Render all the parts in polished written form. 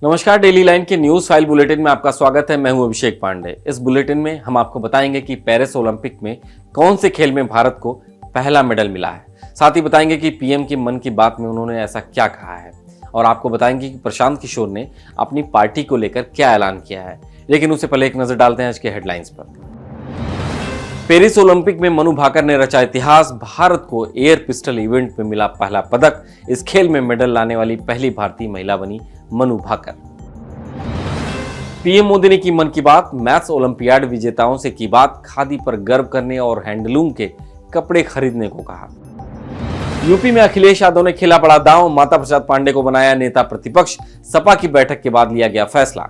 नमस्कार, daily line के news file bulletin में आपका स्वागत है। मैं हूं अभिषेक पांडे। इस बुलेटिन में हम आपको बताएंगे कि पेरिस ओलंपिक में कौन से खेल में भारत को पहला मेडल मिला है। साथ ही बताएंगे कि पीएम की मन की बात में उन्होंने ऐसा क्या कहा है, और आपको बताएंगे कि प्रशांत किशोर ने अपनी पार्टी को लेकर क्या ऐलान किया है। लेकिन उससे पहले एक नजर डालते हैं आज के हेडलाइंस पर। पेरिस ओलंपिक में मनु भाकर ने रचा इतिहास। भारत को एयर पिस्टल इवेंट में मिला पहला पदक। इस खेल में मेडल लाने वाली पहली भारतीय महिला बनी मनु भाकर। पीएम मोदी ने की मन की बात। मैथ्स ओलंपियाड विजेताओं से की बात। खादी पर गर्व करने और हैंडलूम के कपड़े खरीदने को कहा। यूपी में अखिलेश यादव ने खेला बड़ा दांव। माता प्रसाद पांडे को बनाया नेता प्रतिपक्ष। सपा की बैठक के बाद लिया गया फैसला।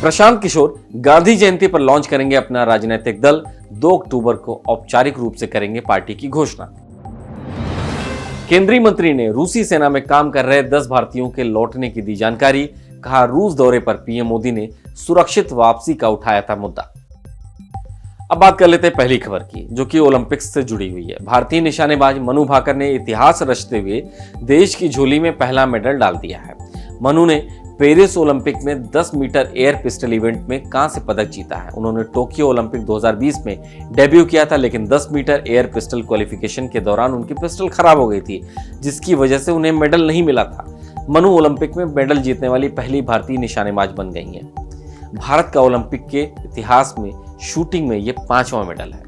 प्रशांत किशोर गांधी जयंती पर लॉन्च करेंगे अपना राजनीतिक दल। 2 अक्टूबर को औपचारिक रूप से करेंगे पार्टी की घोषणा। केंद्रीय मंत्री ने रूसी सेना में काम कर रहे 10 भारतीयों के लौटने की दी जानकारी। कहा, रूस दौरे पर पीएम मोदी ने सुरक्षित वापसी का उठाया था मुद्दा। अब बात कर लेते हैं पहली खबर की, जो कि ओलंपिक्स से जुड़ी हुई है। भारतीय निशानेबाज मनु भाकर ने इतिहास रचते हुए देश की झोली में पहला मेडल डाल दिया है। मनु ने पेरिस ओलंपिक में 10 मीटर एयर पिस्टल इवेंट में कांस्य पदक जीता है। उन्होंने टोक्यो ओलंपिक 2020 में डेब्यू किया था, लेकिन 10 मीटर एयर पिस्टल क्वालिफिकेशन के दौरान उनकी पिस्टल खराब हो गई थी, जिसकी वजह से उन्हें मेडल नहीं मिला था। मनु ओलंपिक में मेडल जीतने वाली पहली भारतीय निशानेबाज बन गई हैं। भारत का ओलंपिक के इतिहास में शूटिंग में यह 5वां मेडल है।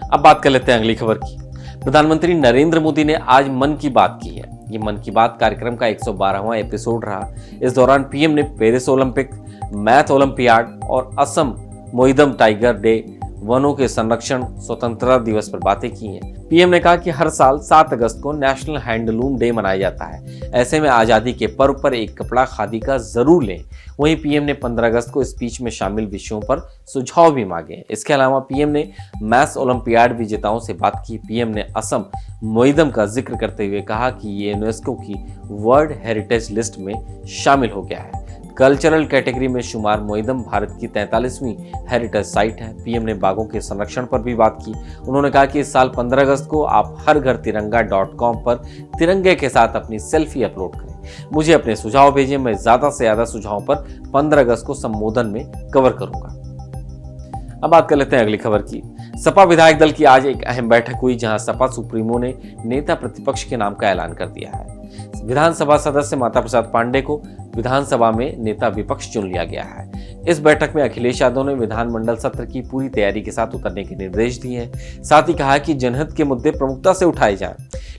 अब बात कर लेते हैं अगली खबर की। प्रधानमंत्री नरेंद्र मोदी ने आज मन की बात की है। ये मन की बात कार्यक्रम का 112वां एपिसोड रहा। इस दौरान पीएम ने पेरिस ओलंपिक, मैथ ओलंपियाड और असम मोइदम टाइगर डे, वनों के संरक्षण, स्वतंत्रता दिवस पर बातें की हैं। पीएम ने कहा कि हर साल 7 अगस्त को नेशनल हैंडलूम डे मनाया जाता है। ऐसे में आजादी के पर्व पर एक कपड़ा खादी का जरूर लें। वहीं पीएम ने 15 अगस्त को स्पीच में शामिल विषयों पर सुझाव भी मांगे। इसके अलावा पीएम ने मैथ्स ओलंपियाड विजेताओं से बात की। पीएम ने असम मोइदम का जिक्र करते हुए कहा कि ये यूनेस्को की वर्ल्ड हेरिटेज लिस्ट में शामिल हो गया है। कल्चरल कैटेगरी में शुमार मोइदम भारत की 43वीं हेरिटेज साइट है। पीएम ने बाघों के संरक्षण पर भी बात की। उन्होंने कहा कि इस साल 15 अगस्त को आप हरघरतिरंगा.com पर तिरंगे के साथ अपनी सेल्फी अपलोड करें। मुझे अपने सुझाव भेजें। मैं ज्यादा से ज्यादा सुझावों पर 15 अगस्त को संबोधन में कवर करूंगा। अब बात कर लेते हैं अगली खबर की। सपा विधायक दल की आज एक अहम बैठक हुई, जहां सपा सुप्रीमो ने नेता प्रतिपक्ष के नाम का ऐलान कर दिया है। विधानसभा सदस्य माता प्रसाद पांडे को विधानसभा में नेता विपक्ष चुन लिया गया है। इस बैठक में अखिलेश यादव ने विधानमंडल सत्र की पूरी तैयारी के साथ उतरने के निर्देश दिए हैं। साथ ही कहा कि जनहित के मुद्दे प्रमुखता से उठाए जाएं।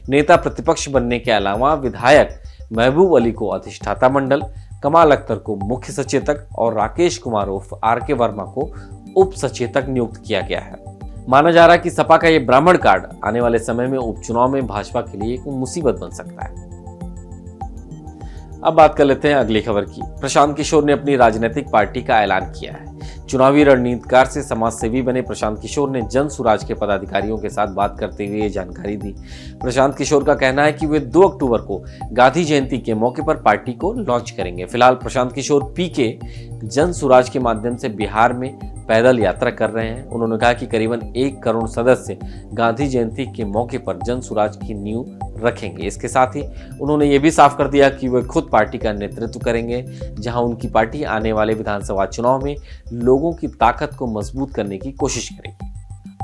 नेता प्रतिपक्ष बनने के अलावा विधायक महबूब अली को अधिष्ठाता मंडल, कमाल अख्तर को मुख्य सचेतक और राकेश कुमार उर्फ आर.के. वर्मा को उप सचेतक नियुक्त किया गया है। माना जा रहा है कि सपा का ये ब्राह्मण कार्ड आने वाले समय में उपचुनाव में भाजपा के लिए एक मुसीबत बन सकता है। अब बात कर लेते हैं अगली खबर की। प्रशांत किशोर ने अपनी राजनीतिक पार्टी का ऐलान किया है। चुनावी रणनीतिकार से समाजसेवी बने प्रशांत किशोर ने जन सुराज के पदाधिकारियों के साथ बात करते हुए ये जानकारी दी। प्रशांत किशोर का कहना है कि वे 2 अक्टूबर को गांधी जयंती के मौके पर पार्टी को लॉन्च करेंगे। फिलहाल प्रशांत किशोर पीके जन सुराज के माध्यम से बिहार में पैदल यात्रा कर रहे हैं। उन्होंने कहा कि करीबन 1 करोड़ सदस्य गांधी जयंती के मौके पर जन सुराज की नींव रखेंगे। इसके साथ ही उन्होंने ये भी साफ कर दिया कि वे खुद पार्टी का नेतृत्व करेंगे, जहां उनकी पार्टी आने वाले विधानसभा चुनाव में लोगों की ताकत को मजबूत करने की कोशिश करेगी।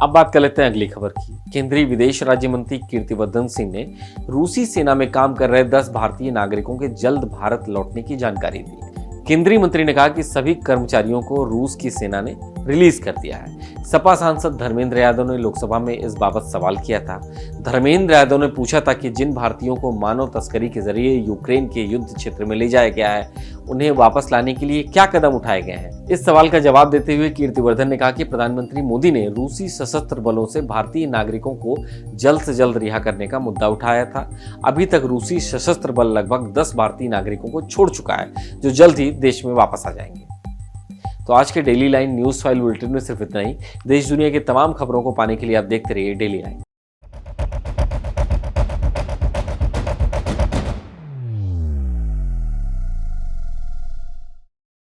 अब बात कर लेते हैं अगली खबर की। केंद्रीय विदेश राज्य मंत्री कीर्तिवर्धन सिंह ने रूसी सेना में काम कर रहे 10 भारतीय नागरिकों के जल्द भारत लौटने की जानकारी दी। केंद्रीय मंत्री ने कहा कि सभी कर्मचारियों को रूस की सेना ने रिलीज कर दिया है। सपा सांसद धर्मेंद्र यादव ने लोकसभा में इस बाबत सवाल किया था। धर्मेंद्र यादव ने पूछा था कि जिन भारतीयों को मानव तस्करी के जरिए यूक्रेन के युद्ध क्षेत्र में ले जाया गया है, उन्हें वापस लाने के लिए क्या कदम उठाए गए हैं। इस सवाल का जवाब देते हुए कीर्तिवर्धन ने कहा कि प्रधानमंत्री मोदी ने रूसी सशस्त्र बलों से भारतीय नागरिकों को जल्द से जल्द रिहा करने का मुद्दा उठाया था। अभी तक रूसी सशस्त्र बल लगभग 10 भारतीय नागरिकों को छोड़ चुका है, जो जल्द ही देश में वापस आ जाएंगे। तो आज के daily line news file bulletin में सिर्फ इतना ही। देश दुनिया की तमाम खबरों को पाने के लिए आप देखते रहिए डेली लाइन।